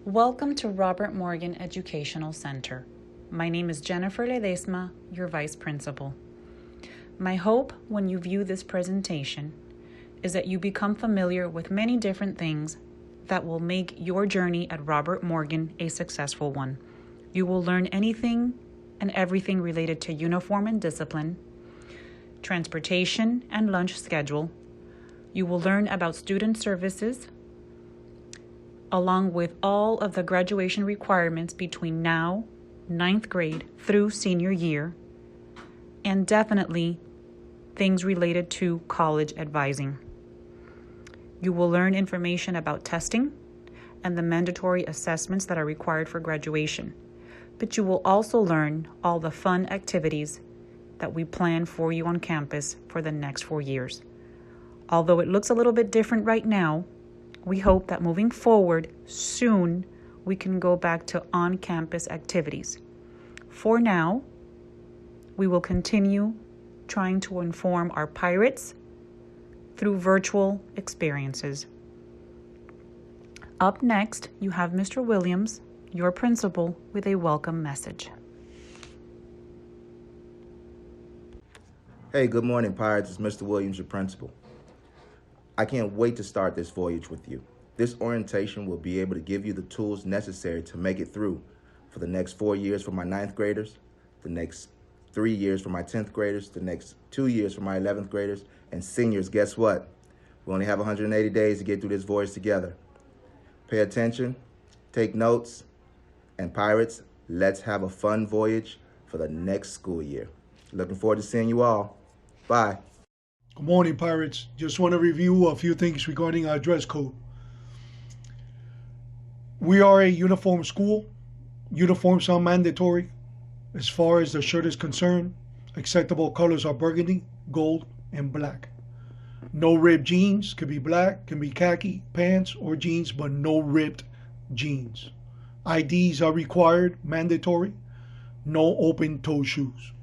Welcome to Robert Morgan Educational Center. My name is Jennifer Ledesma, your Vice Principal. My hope when you view this presentation is that you become familiar with many different things that will make your journey at Robert Morgan a successful one. You will learn anything and everything related to uniform and discipline, transportation and lunch schedule. You will learn about student services, along with all of the graduation requirements between now, 9th grade, through senior year, and definitely things related to college advising. You will learn information about testing and the mandatory assessments that are required for graduation, but you will also learn all the fun activities that we plan for you on campus for the next 4 years. Although it looks a little bit different right now, we hope that moving forward, soon we can go back to on-campus activities. For now, we will continue trying to inform our pirates through virtual experiences. Up next, you have Mr. Williams, your principal, with a welcome message. Hey, good morning, Pirates. It's Mr. Williams, your principal. I can't wait to start this voyage with you. This orientation will be able to give you the tools necessary to make it through for the next 4 years for my 9th graders, the next 3 years for my 10th graders, the next 2 years for my 11th graders, and seniors. Guess what? We only have 180 days to get through this voyage together. Pay attention, take notes, and Pirates, let's have a fun voyage for the next school year. Looking forward to seeing you all. Bye. Good morning, Pirates. Just want to review a few things regarding our dress code. We are a uniform school. Uniforms are mandatory. As far as the shirt is concerned, acceptable colors are burgundy, gold, and black. No ripped jeans. Could be black, can be khaki, pants, or jeans, but no ripped jeans. IDs are required, mandatory. No open-toe shoes.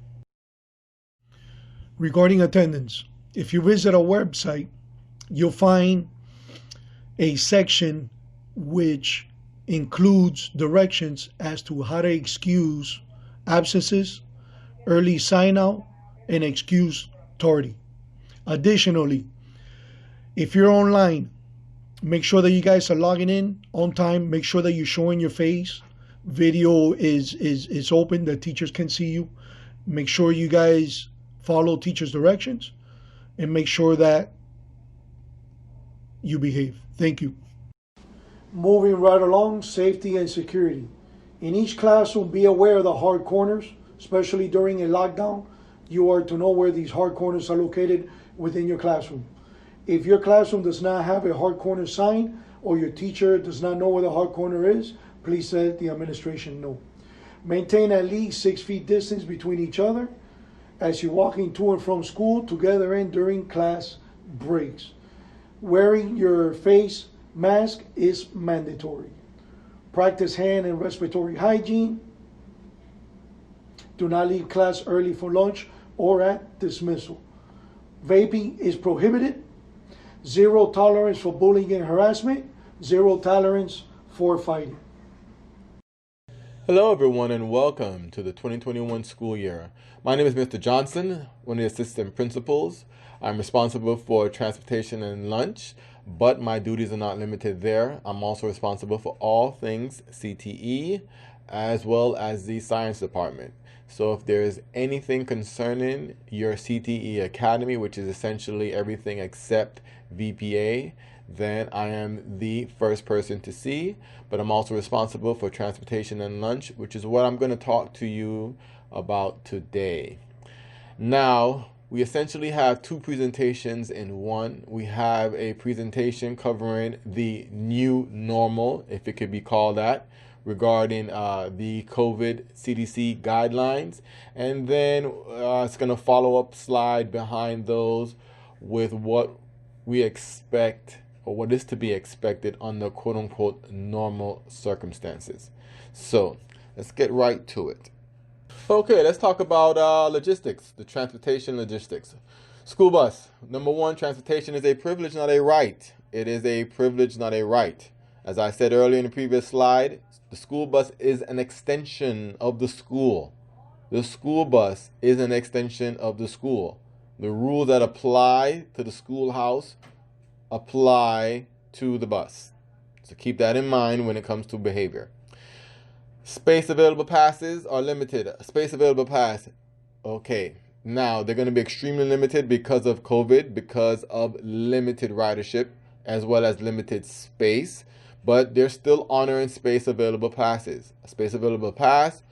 Regarding attendance, if you visit our website, you'll find a section which includes directions as to how to excuse absences, early sign out, and excuse tardy. Additionally, if you're online, make sure that you guys are logging in on time. Make sure that you're showing your face. Video is open. The teachers can see you. Make sure you guys follow teachers' directions and make sure that you behave. Thank you. Moving right along, safety and security. In each classroom, be aware of the hard corners, especially during a lockdown. You are to know where these hard corners are located within your classroom. If your classroom does not have a hard corner sign or your teacher does not know where the hard corner is, please let the administration know. Maintain at least 6 feet distance between each other as you're walking to and from school together and during class breaks. Wearing your face mask is mandatory. Practice hand and respiratory hygiene. Do not leave class early for lunch or at dismissal. Vaping is prohibited. Zero tolerance for bullying and harassment. Zero tolerance for fighting. Hello everyone and welcome to the 2021 school year. My name is Mr. Johnson, one of the assistant principals. I'm responsible for transportation and lunch, but my duties are not limited there. I'm also responsible for all things CTE as well as the science department. So if there is anything concerning your CTE Academy, which is essentially everything except VPA, then I am the first person to see. But I'm also responsible for transportation and lunch, which is what I'm going to talk to you about today. Now, we essentially have two presentations in one. We have a presentation covering the new normal, if it could be called that, regarding the COVID CDC guidelines. And then it's going to follow up slide behind those with what we expect or what is to be expected under quote-unquote normal circumstances. So let's get right to it. Okay, let's talk about logistics, the transportation logistics. School bus. Number one, transportation is a privilege, not a right. It is a privilege, not a right. As I said earlier in the previous slide, the school bus is an extension of the school. The school bus is an extension of the school. The rules that apply to the schoolhouse apply to the bus. So keep that in mind when it comes to behavior. Space available passes are limited. Space available pass, okay. Now, they're going to be extremely limited because of COVID, because of limited ridership, as well as limited space. But they're still honoring space available passes. A space available pass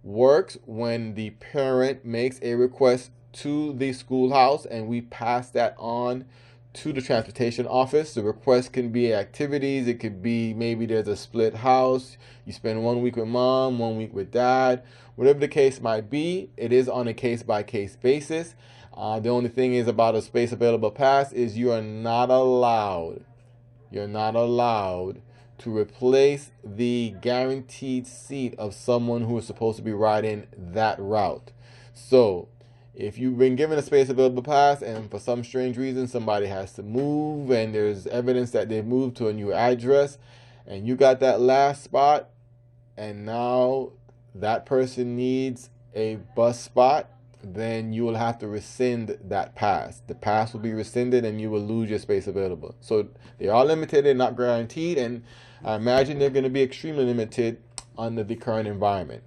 works when the parent makes a request to the schoolhouse and we pass that on to the transportation office. The request can be activities. It could be maybe there's a split house. You spend 1 week with mom, 1 week with dad. Whatever the case might be, it is on a case-by-case basis. The only thing is about a space available pass is you are not allowed to replace the guaranteed seat of someone who is supposed to be riding that route. So if you've been given a space available pass and for some strange reason somebody has to move and there's evidence that they've moved to a new address and you got that last spot and now that person needs a bus spot, then you will have to rescind that pass. The pass will be rescinded and you will lose your space available. So they are limited and not guaranteed, and I imagine they're going to be extremely limited under the current environment.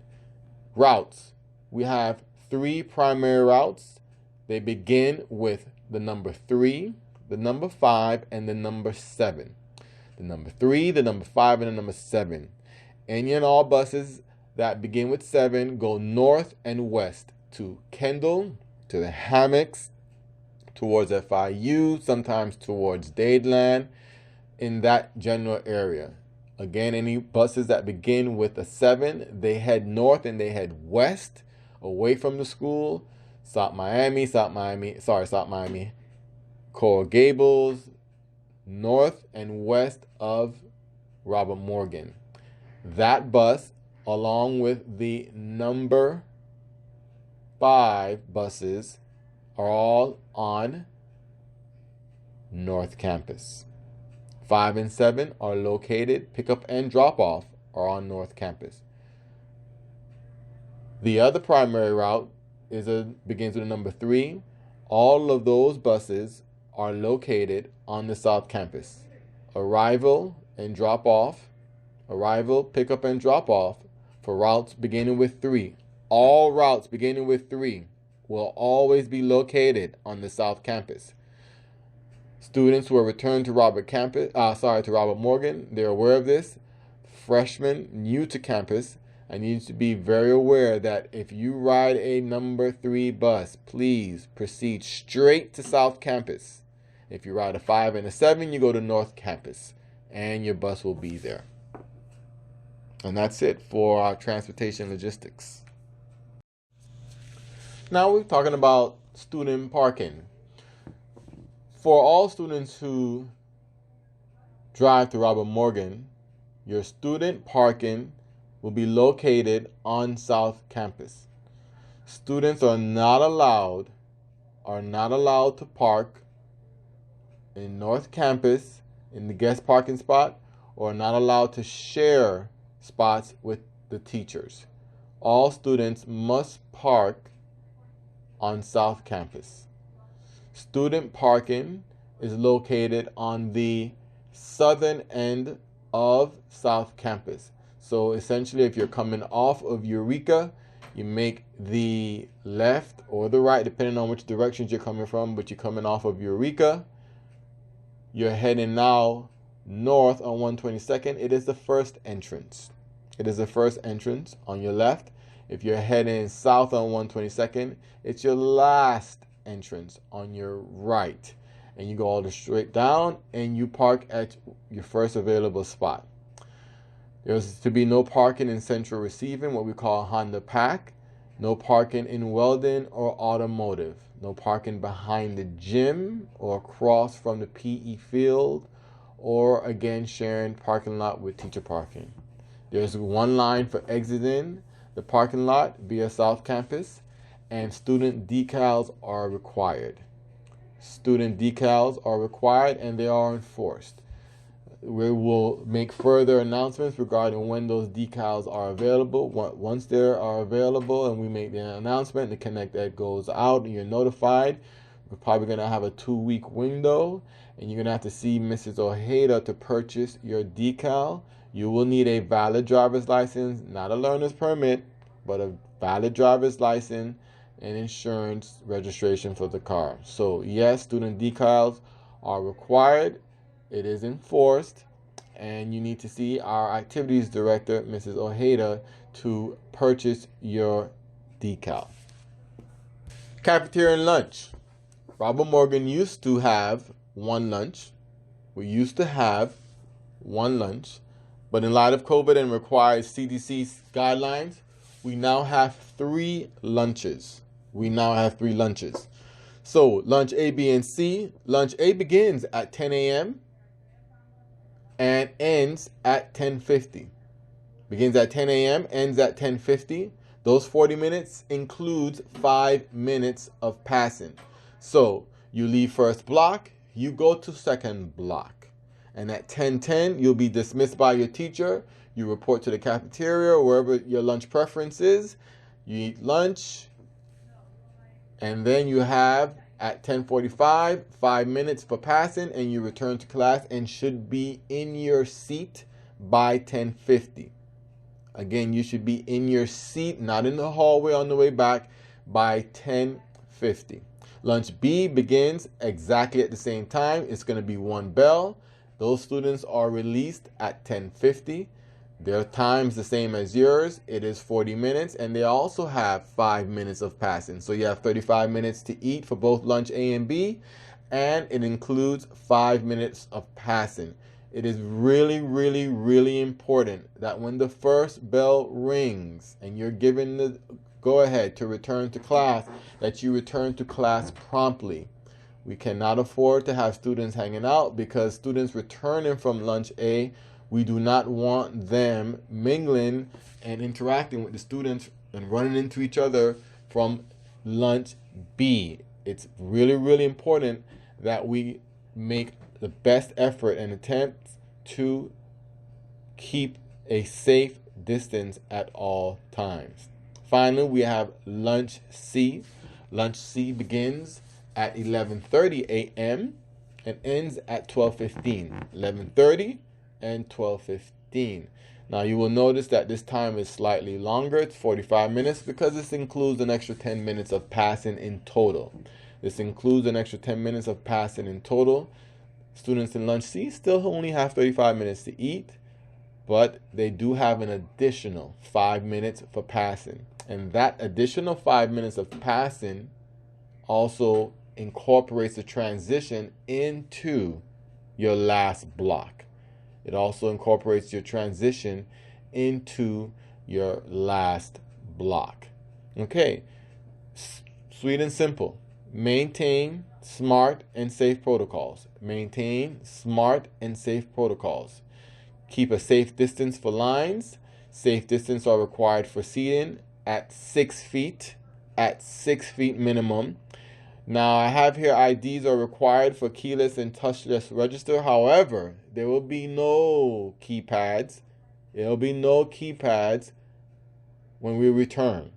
Routes. We have 3 primary routes. They begin with the number 3, the number 5, and the number 7. The number 3, the number 5, and the number 7. Any and all buses that begin with 7 go north and west to Kendall, to the Hammocks, towards FIU, sometimes towards Dadeland, in that general area. Again, any buses that begin with a 7, they head north and they head west, away from the school. South Miami, Coral Gables, north and west of Robert Morgan. That bus, along with the number 5 buses, are all on North Campus. 5 and 7 are located, pickup and drop off are on North Campus. The other primary route begins with the number 3. All of those buses are located on the South Campus. Arrival, pickup and drop off for routes beginning with 3. All routes beginning with 3 will always be located on the South Campus. Students who are returned to Robert Morgan, they're aware of this. Freshmen new to campus, I need to be very aware that if you ride a number 3 bus, please proceed straight to South Campus. If you ride a 5 and a 7, you go to North Campus, and your bus will be there. And that's it for our transportation logistics. Now we're talking about student parking. For all students who drive to Robert Morgan, your student parking will be located on South Campus. Students are not allowed to park in North Campus in the guest parking spot, or are not allowed to share spots with the teachers. All students must park on South Campus. Student parking is located on the southern end of South Campus. So essentially, if you're coming off of Eureka, you make the left or the right, depending on which directions you're coming from, but you're coming off of Eureka. You're heading now north on 122nd. It is the first entrance. It is the first entrance on your left. If you're heading south on 122nd, it's your last entrance on your right. And you go all the straight down and you park at your first available spot. There's to be no parking in central receiving, what we call Honda Pack. No parking in Weldon or automotive. No parking behind the gym or across from the PE field, or again sharing parking lot with teacher parking. There's one line for exiting the parking lot via South Campus, and student decals are required. Student decals are required and they are enforced. we will make further announcements regarding when those decals are available. Once they are available and we make the announcement, the Connect Ed goes out and you're notified. We're probably going to have a 2-week window, and you're going to have to see Mrs. Ojeda to purchase your decal. You will need a valid driver's license, not a learner's permit, but a valid driver's license and insurance registration for the car. So yes, student decals are required. It is enforced, and you need to see our activities director, Mrs. Ojeda, to purchase your decal. Cafeteria and lunch. Robert Morgan used to have one lunch. We used to have one lunch, but in light of COVID and required CDC guidelines, we now have 3 lunches. So lunch A, B, and C. Lunch A begins at 10 a.m. and ends at 10:50. Begins at 10 a.m., ends at 10:50. Those 40 minutes includes 5 minutes of passing. So you leave first block, you go to second block. And at 10:10, you'll be dismissed by your teacher. You report to the cafeteria or wherever your lunch preference is. You eat lunch. And then you have at 10:45, 5 minutes for passing, and you return to class and should be in your seat by 10:50. Again, you should be in your seat, not in the hallway on the way back, by 10:50. Lunch B begins exactly at the same time. It's going to be 1 bell. Those students are released at 10:50. Their time's the same as yours. It is 40 minutes, and they also have 5 minutes of passing. So you have 35 minutes to eat for both lunch A and B, and it includes 5 minutes of passing. It is really, really, really important that when the first bell rings and you're given the go ahead to return to class, that you return to class promptly. We cannot afford to have students hanging out, because students returning from lunch A, we do not want them mingling and interacting with the students and running into each other from lunch B. It's really, really important that we make the best effort and attempt to keep a safe distance at all times. Finally, we have lunch C. Lunch C begins at 11:30 a.m. and ends at 12:15. 11:30 and 12:15. Now you will notice that this time is slightly longer. It's 45 minutes because this includes an extra 10 minutes of passing in total. Students in lunch C still only have 35 minutes to eat, but they do have an additional 5 minutes for passing. And that additional 5 minutes of passing also incorporates the transition into your last block. It also incorporates your transition into your last block. Okay, sweet and simple. Maintain smart and safe protocols. Keep a safe distance for lines. Safe distance are required for seating at 6 feet, minimum. Now I have here IDs are required for keyless and touchless register. However, there will be no keypads. When we return.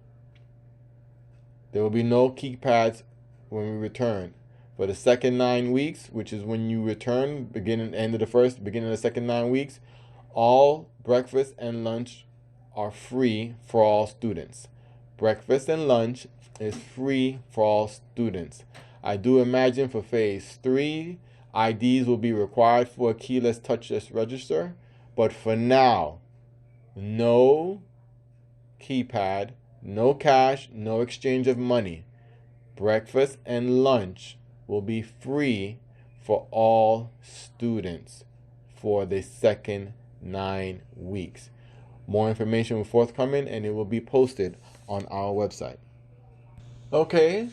For the second 9 weeks, which is when you return, beginning of the second 9 weeks, all breakfast and lunch are free for all students. Breakfast and lunch is free for all students. I do imagine for phase 3, IDs will be required for a keyless touchless register, but for now, no keypad, no cash, no exchange of money. Breakfast and lunch will be free for all students for the second 9 weeks. More information will be forthcoming, and it will be posted on our website. Okay,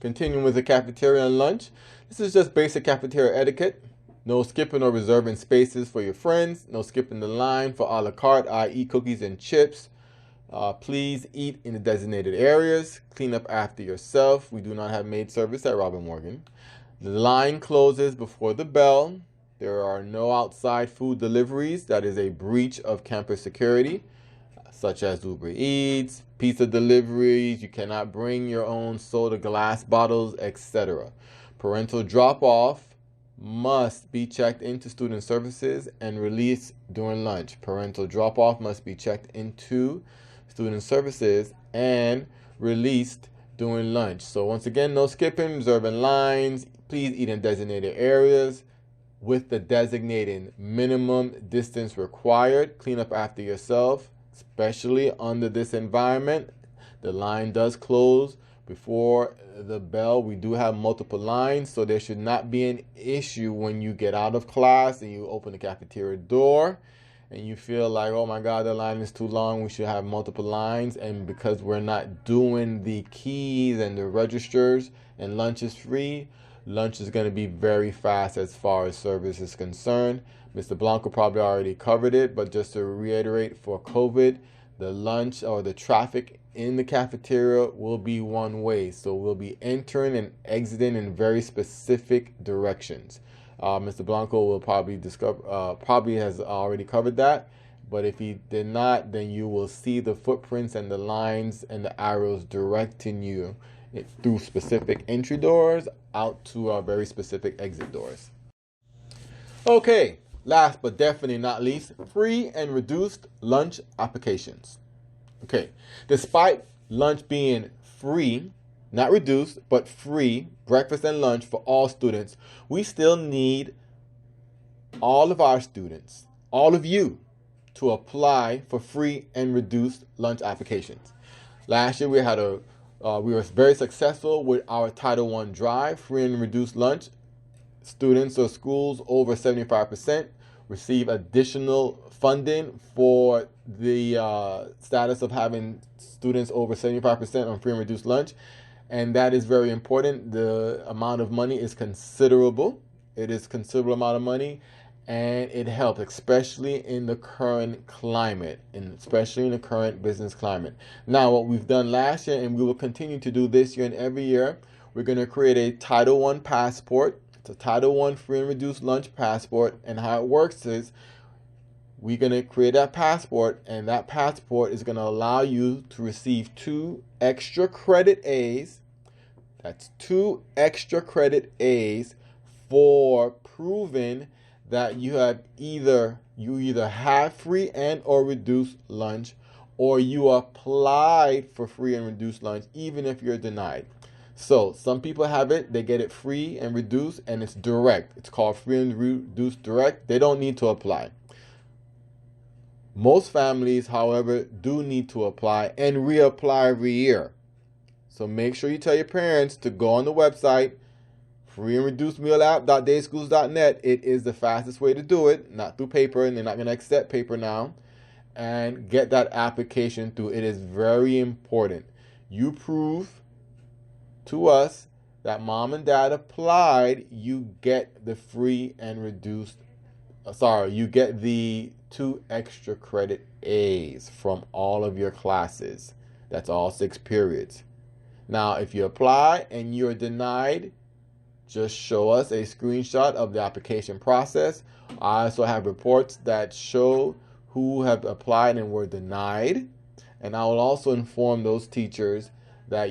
continuing with the cafeteria and lunch. This is just basic cafeteria etiquette. No skipping or reserving spaces for your friends. No skipping the line for a la carte, i.e. cookies and chips. Please eat in the designated areas. Clean up after yourself. We do not have maid service at Robert Morgan. The line closes before the bell. There are no outside food deliveries. That is a breach of campus security, such as Uber Eats, pizza deliveries. You cannot bring your own soda glass bottles, etc. Parental drop-off must be checked into student services and released during lunch. Parental drop-off must be checked into student services and released during lunch. So once again, no skipping, observing lines. Please eat in designated areas with the designated minimum distance required. Clean up after yourself, especially under this environment. The line does close before the bell. We do have multiple lines, so there should not be an issue when you get out of class and you open the cafeteria door and you feel like, oh my God, the line is too long. We should have multiple lines. And because we're not doing the keys and the registers and lunch is free, lunch is going to be very fast as far as service is concerned. Mr. Blanco probably already covered it, but just to reiterate, for COVID, the lunch or the traffic in the cafeteria will be one way. So we'll be entering and exiting in very specific directions. Mr. Blanco will probably has already covered that. But if he did not, then you will see the footprints and the lines and the arrows directing you through specific entry doors out to our very specific exit doors. Okay, last but definitely not least, free and reduced lunch applications. Okay, despite lunch being free, not reduced, but free, breakfast and lunch for all students, we still need all of our students, all of you, to apply for free and reduced lunch applications. Last year we were very successful with our Title I drive, free and reduced lunch. Students or schools over 75% receive additional funding for the status of having students over 75% on free and reduced lunch. And that is very important. The amount of money is considerable. It is a considerable amount of money. And it helps, especially in the current climate, and especially in the current business climate. Now, what we've done last year, and we will continue to do this year and every year, we're going to create a Title I passport. It's a Title I free and reduced lunch passport. And how it works is we're going to create that passport, and that passport is going to allow you to receive 2 extra credit A's. That's 2 extra credit A's for proving that you either have free and or reduced lunch, or you applied for free and reduced lunch even if you're denied. So some people have it, they get it free and reduced, and it's direct. It's called free and reduced direct. They don't need to apply. Most families, however, do need to apply and reapply every year. So make sure you tell your parents to go on the website, free and reduced meal app.dayschools.net. It is the fastest way to do it, not through paper, and they're not going to accept paper now. And get that application through. It is very important. You prove to us that mom and dad applied, you get the free and reduced, you get the 2 extra credit A's from all of your classes. That's all 6 periods. Now, if you apply and you're denied, just show us a screenshot of the application process. I also have reports that show who have applied and were denied. And I will also inform those teachers that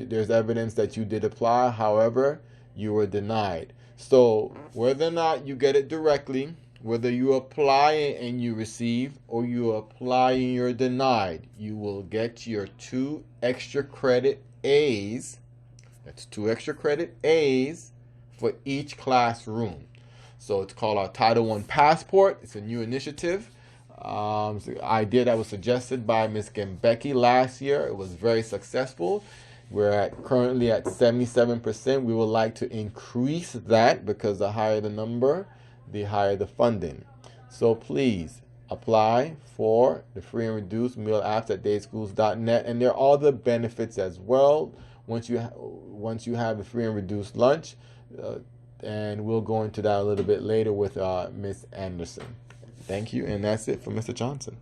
there's evidence that you did apply, however, you were denied. So whether or not you get it directly, whether you apply and you receive, or you apply and you're denied, you will get your 2 extra credit A's. That's 2 extra credit A's for each classroom. So it's called our Title I Passport. It's a new initiative. It's an idea that was suggested by Ms. Gembecki last year. It was very successful. We're currently at 77%. We would like to increase that because the higher the number, the higher the funding. So please apply for the free and reduced meal apps at dayschools.net. And there are all the benefits as well once you have the free and reduced lunch. And we'll go into that a little bit later with Ms. Anderson. Thank you, and that's it for Mr. Johnson.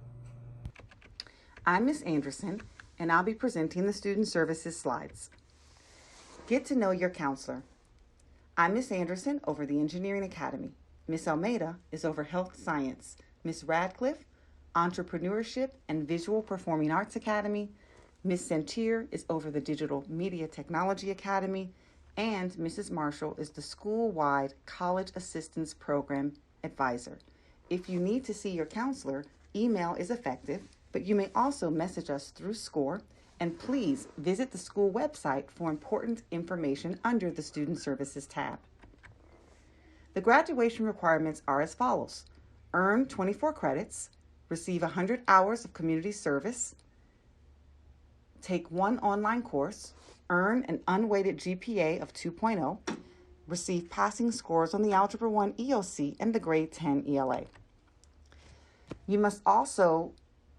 I'm Ms. Anderson, and I'll be presenting the Student Services slides. Get to know your counselor. I'm Miss Anderson over the Engineering Academy. Miss Almeida is over Health Science. Miss Radcliffe, Entrepreneurship and Visual Performing Arts Academy. Miss Sentier is over the Digital Media Technology Academy. And Mrs. Marshall is the school-wide College Assistance Program Advisor. If you need to see your counselor, email is effective, but you may also message us through SCORE, and please visit the school website for important information under the Student Services tab. The graduation requirements are as follows. Earn 24 credits, receive 100 hours of community service, take one online course, earn an unweighted GPA of 2.0, receive passing scores on the Algebra 1 EOC and the Grade 10 ELA. You must also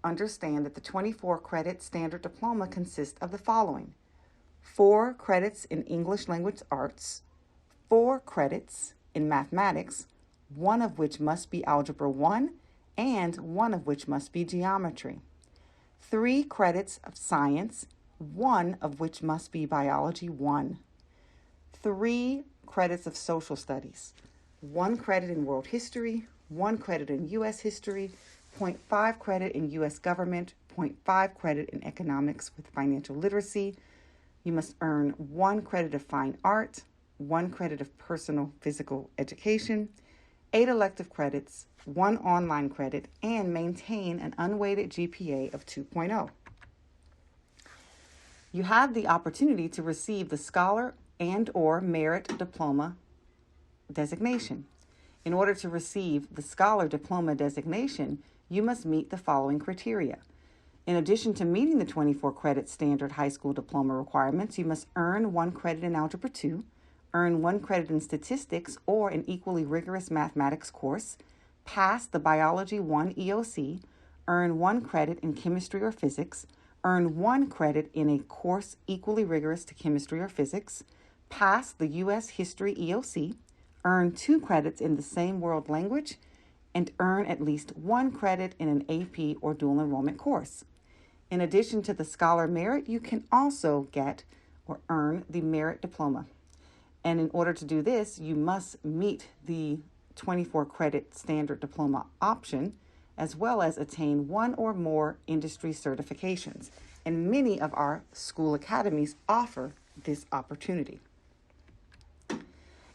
understand that the 24 credit standard diploma consists of the following: 4 credits in English language arts, 4 credits in mathematics, 1 of which must be Algebra 1 and 1 of which must be geometry, 3 credits of science, 1 of which must be biology 1, 3 credits of social studies, 1 credit in world history, 1 credit in U.S. history, 0.5 credit in U.S. government, 0.5 credit in economics with financial literacy. You must earn 1 credit of fine art, 1 credit of personal physical education, 8 elective credits, 1 online credit, and maintain an unweighted GPA of 2.0. You have the opportunity to receive the Scholar and/or Merit Diploma designation. In order to receive the Scholar Diploma designation, you must meet the following criteria. In addition to meeting the 24 credit standard high school diploma requirements, you must earn 1 credit in Algebra 2, earn 1 credit in statistics or an equally rigorous mathematics course, pass the Biology 1 EOC, earn 1 credit in chemistry or physics, earn 1 credit in a course equally rigorous to chemistry or physics, pass the U.S. History EOC, earn 2 credits in the same world language, and earn at least 1 credit in an AP or dual enrollment course. In addition to the Scholar Merit, you can also get or earn the Merit Diploma. And in order to do this, you must meet the 24 credit standard diploma option, as well as attain 1 or more industry certifications. And many of our school academies offer this opportunity.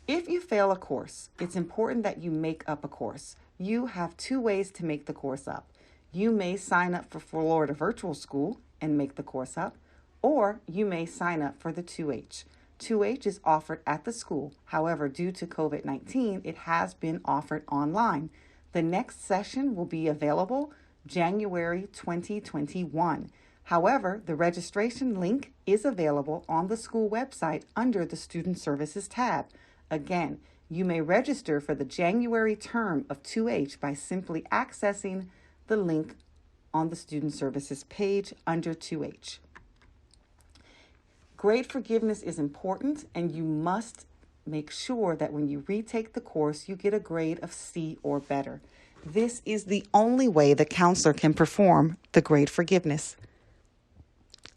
If you fail a course, it's important that you make up a course. You have 2 ways to make the course up. You may sign up for Florida Virtual School and make the course up, or you may sign up for the 2H. 2H is offered at the school. However, due to COVID-19, it has been offered online. The next session will be available January 2021. However, the registration link is available on the school website under the Student Services tab. Again, you may register for the January term of 2H by simply accessing the link on the Student Services page under 2H. Grade forgiveness is important, and you must make sure that when you retake the course, you get a grade of C or better. This is the only way the counselor can perform the grade forgiveness.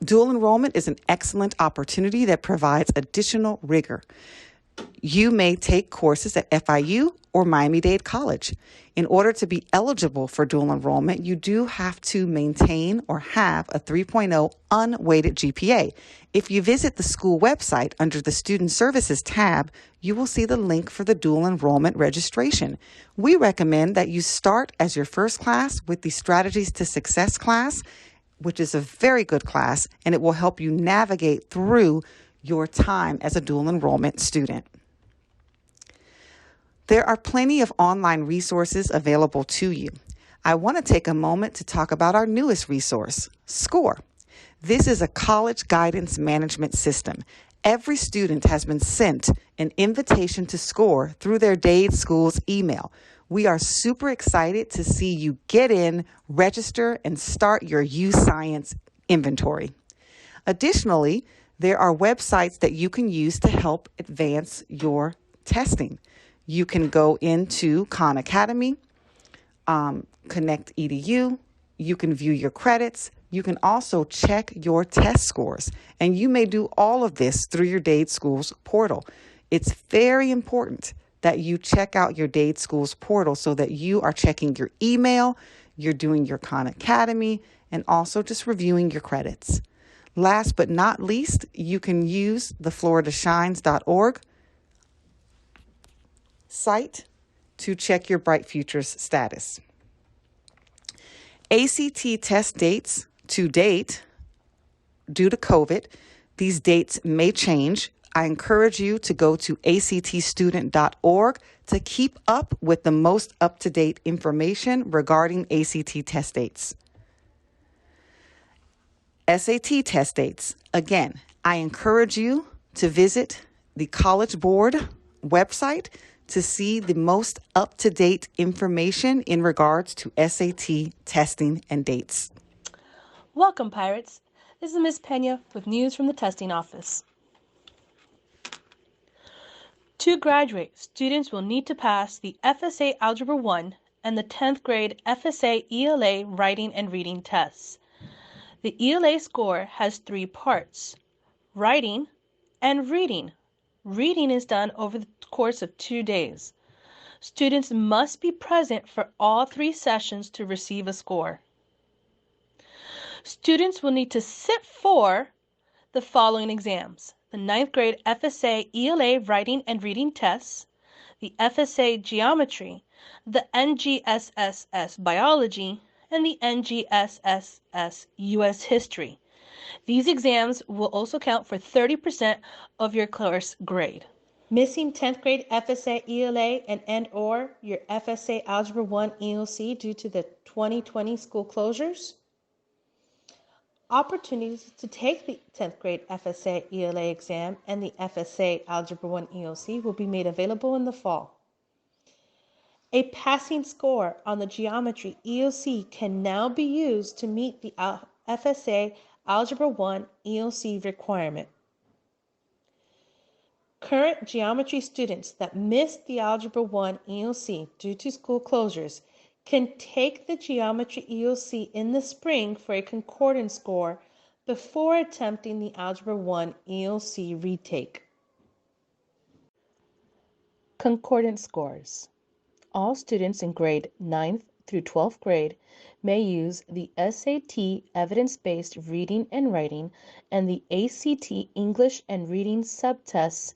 Dual enrollment is an excellent opportunity that provides additional rigor. You may take courses at FIU or Miami-Dade College. In order to be eligible for dual enrollment, you do have to maintain or have a 3.0 unweighted GPA. If you visit the school website under the Student Services tab, you will see the link for the dual enrollment registration. We recommend that you start as your first class with the Strategies to Success class, which is a very good class, and it will help you navigate through your time as a dual enrollment student. There are plenty of online resources available to you. I want to take a moment to talk about our newest resource, SCORE. This is a college guidance management system. Every student has been sent an invitation to SCORE through their Dade School's email. We are super excited to see you get in, register, and start your U-Science inventory. Additionally, there are websites that you can use to help advance your testing. You can go into Khan Academy, Connect EDU. You can view your credits. You can also check your test scores. And you may do all of this through your Dade School's portal. It's very important that you check out your Dade Schools portal so that you are checking your email, you're doing your Khan Academy, and also just reviewing your credits. Last but not least, you can use the floridashines.org site to check your Bright Futures status. ACT test dates to date, due to COVID, these dates may change. I encourage you to go to actstudent.org to keep up with the most up-to-date information regarding ACT test dates. SAT test dates. Again, I encourage you to visit the College Board website to see the most up-to-date information in regards to SAT testing and dates. Welcome, Pirates. This is Ms. Pena with news from the testing office. To graduate, students will need to pass the FSA Algebra 1 and the 10th grade FSA ELA writing and reading tests. The ELA score has 3 parts: writing and reading. Reading is done over the course of 2 days. Students must be present for all 3 sessions to receive a score. Students will need to sit for the following exams: the 9th grade FSA ELA writing and reading tests, the FSA Geometry, the NGSSS Biology, and the NGSSS US History. These exams will also count for 30% of your course grade. Missing 10th grade FSA ELA and/or your FSA Algebra 1 ELC due to the 2020 school closures? Opportunities to take the 10th grade FSA ELA exam and the FSA Algebra 1 ELC will be made available in the fall. A passing score on the Geometry ELC can now be used to meet the FSA Algebra 1 ELC requirement. Current geometry students that missed the Algebra 1 ELC due to school closures can take the Geometry ELC in the spring for a concordance score before attempting the Algebra 1 ELC retake. Concordance scores. All students in grade 9th through 12th grade may use the SAT evidence-based reading and writing and the ACT English and reading subtests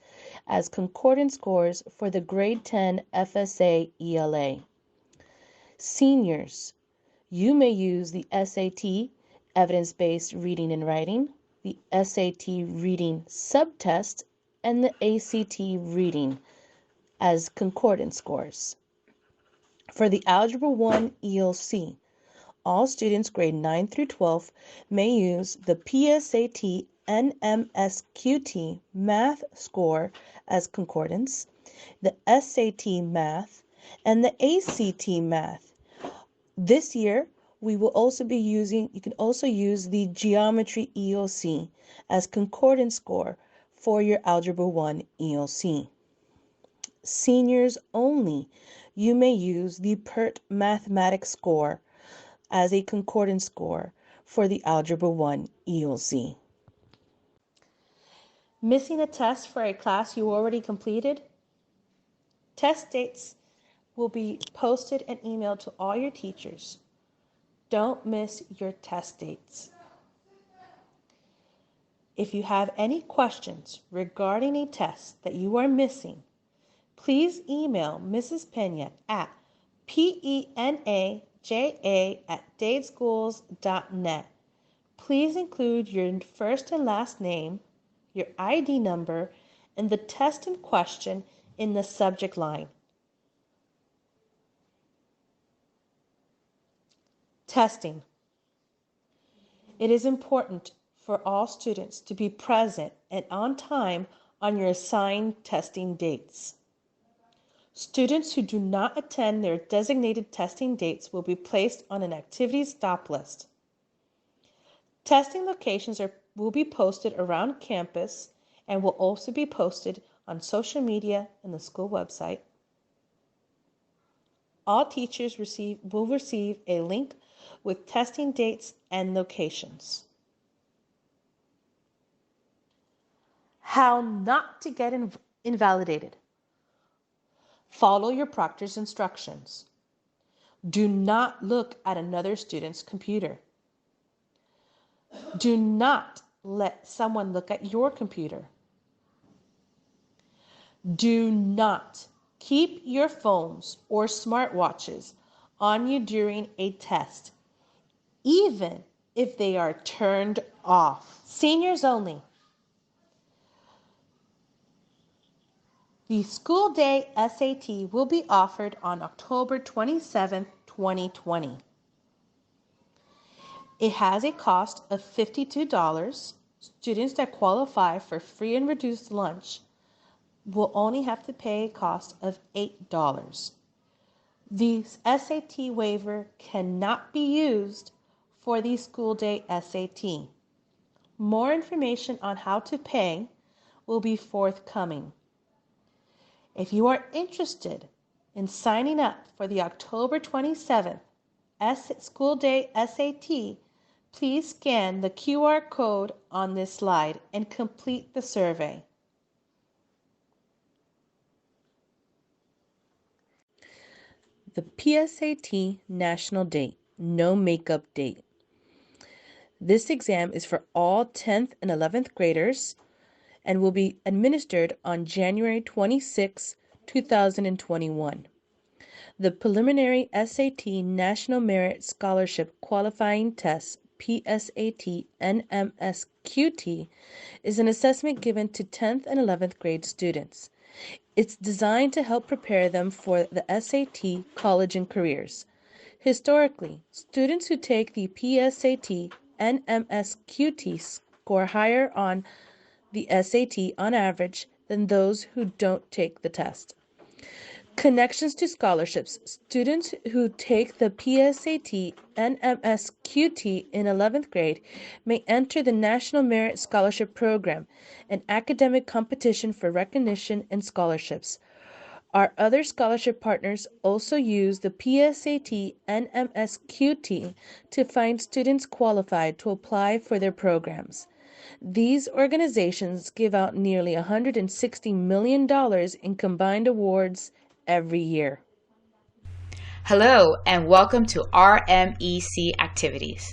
as concordance scores for the grade 10 FSA ELA. Seniors, you may use the SAT evidence-based reading and writing, the SAT reading subtest, and the ACT reading as concordance scores. For the Algebra 1 ELC, all students grade 9 through 12 may use the PSAT NMSQT math score as concordance, the SAT math, and the ACT math. This year, you can also use the Geometry ELC as concordance score for your Algebra 1 ELC. Seniors only, you may use the PERT Mathematics score as a concordance score for the Algebra 1 ELC. Missing a test for a class you already completed? Test dates will be posted and emailed to all your teachers. Don't miss your test dates. If you have any questions regarding a test that you are missing, please email Mrs. Pena at penaja@dadeschools.net. Please include your first and last name, your ID number, and the test in question in the subject line. Testing. It is important for all students to be present and on time on your assigned testing dates. Students who do not attend their designated testing dates will be placed on an activity stop list. Testing locations will be posted around campus and will also be posted on social media and the school website. All teachers will receive a link with testing dates and locations. How not to get invalidated. Follow your proctor's instructions. Do not look at another student's computer. Do not let someone look at your computer. Do not keep your phones or smartwatches on you during a test, even if they are turned off. Seniors only. The school day SAT will be offered on October 27th, 2020. It has a cost of $52. Students that qualify for free and reduced lunch will only have to pay a cost of $8. The SAT waiver cannot be used for the school day SAT. More information on how to pay will be forthcoming. If you are interested in signing up for the October 27th school day SAT, please scan the QR code on this slide and complete the survey. The PSAT National Date, No Makeup Date. This exam is for all 10th and 11th graders and will be administered on January 26, 2021. The preliminary SAT National Merit Scholarship Qualifying Test, PSAT NMSQT, is an assessment given to 10th and 11th grade students. It's designed to help prepare them for the SAT, college, and careers. Historically, students who take the PSAT NMSQT score higher on the SAT on average than those who don't take the test. Connections to scholarships. Students who take the PSAT NMSQT in 11th grade may enter the National Merit Scholarship Program, an academic competition for recognition and scholarships. Our other scholarship partners also use the PSAT NMSQT to find students qualified to apply for their programs. These organizations give out nearly $160 million in combined awards every year. Hello and welcome to RMEC Activities.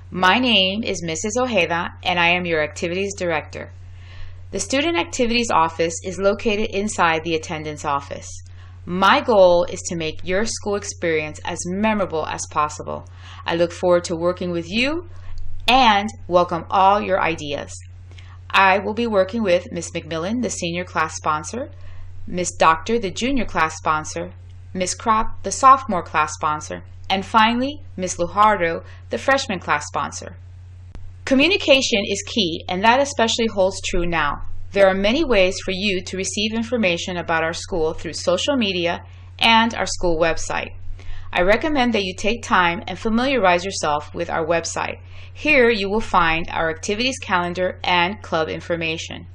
My name is Mrs. Ojeda and I am your Activities Director. The Student Activities Office is located inside the Attendance Office. My goal is to make your school experience as memorable as possible. I look forward to working with you and welcome all your ideas. I will be working with Ms. McMillan, the senior class sponsor, Ms. Doctor, the junior class sponsor, Ms. Kropp, the sophomore class sponsor, and finally, Ms. Lujardo, the freshman class sponsor. Communication is key, and that especially holds true now. There are many ways for you to receive information about our school through social media and our school website. I recommend that you take time and familiarize yourself with our website. Here you will find our activities calendar and club information.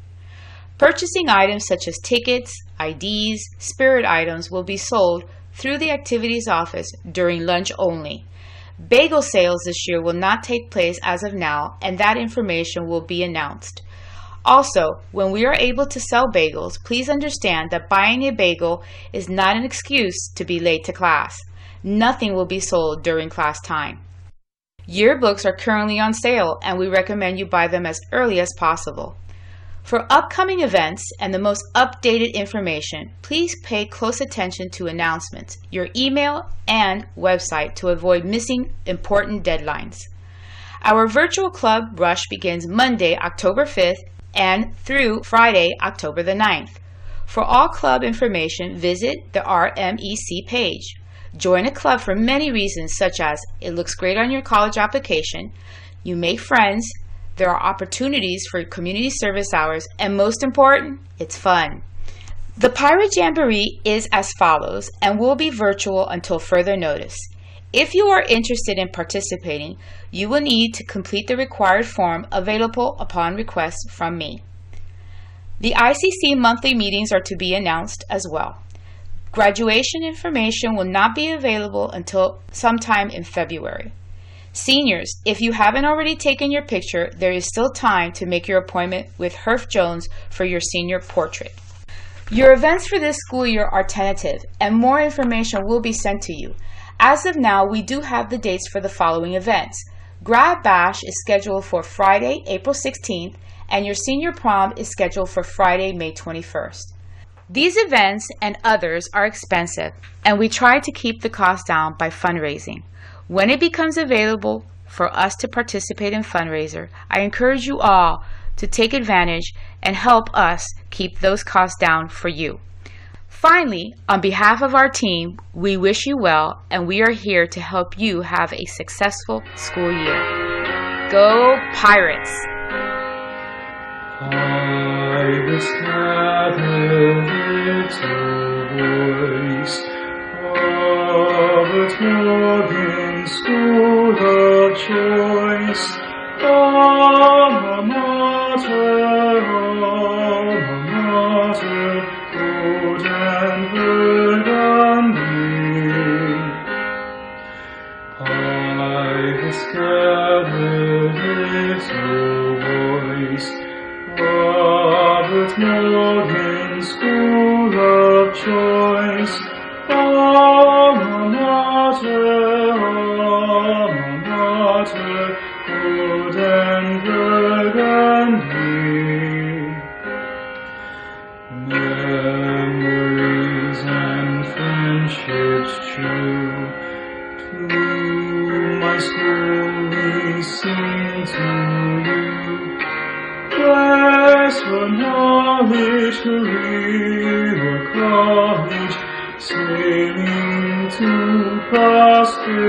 Purchasing items such as tickets, IDs, spirit items will be sold through the activities office during lunch only. Bagel sales this year will not take place as of now, and that information will be announced. Also, when we are able to sell bagels, please understand that buying a bagel is not an excuse to be late to class. Nothing will be sold during class time. Yearbooks are currently on sale, and we recommend you buy them as early as possible. For upcoming events and the most updated information, please pay close attention to announcements, your email, and website to avoid missing important deadlines. Our virtual club rush begins Monday, October 5th and through Friday, October the 9th. For all club information, visit the RMEC page. Join a club for many reasons, such as it looks great on your college application, you make friends, there are opportunities for community service hours, and most important, it's fun. The Pirate Jamboree is as follows and will be virtual until further notice. If you are interested in participating, you will need to complete the required form available upon request from me. The ICC monthly meetings are to be announced as well. Graduation information will not be available until sometime in February. Seniors, if you haven't already taken your picture, there is still time to make your appointment with Herff Jones for your senior portrait. Your events for this school year are tentative, and more information will be sent to you. As of now, we do have the dates for the following events. Grad Bash is scheduled for Friday, April 16th, and your senior prom is scheduled for Friday, May 21st. These events and others are expensive, and we try to keep the cost down by fundraising. When it becomes available for us to participate in fundraiser, I encourage you all to take advantage and help us keep those costs down for you. Finally, on behalf of our team, we wish you well, and we are here to help you have a successful school year. Go Pirates! Pirates gather little voice, Robert Morgan School of Choice, Alma Mater, gold and burgundy. Pirates gather little voice, Robert Morgan School of Choice, Alma Mater, gold and burgundy. Memories and friendships true, to my school we sing to you. Western knowledge, career college, sailing to prosperity.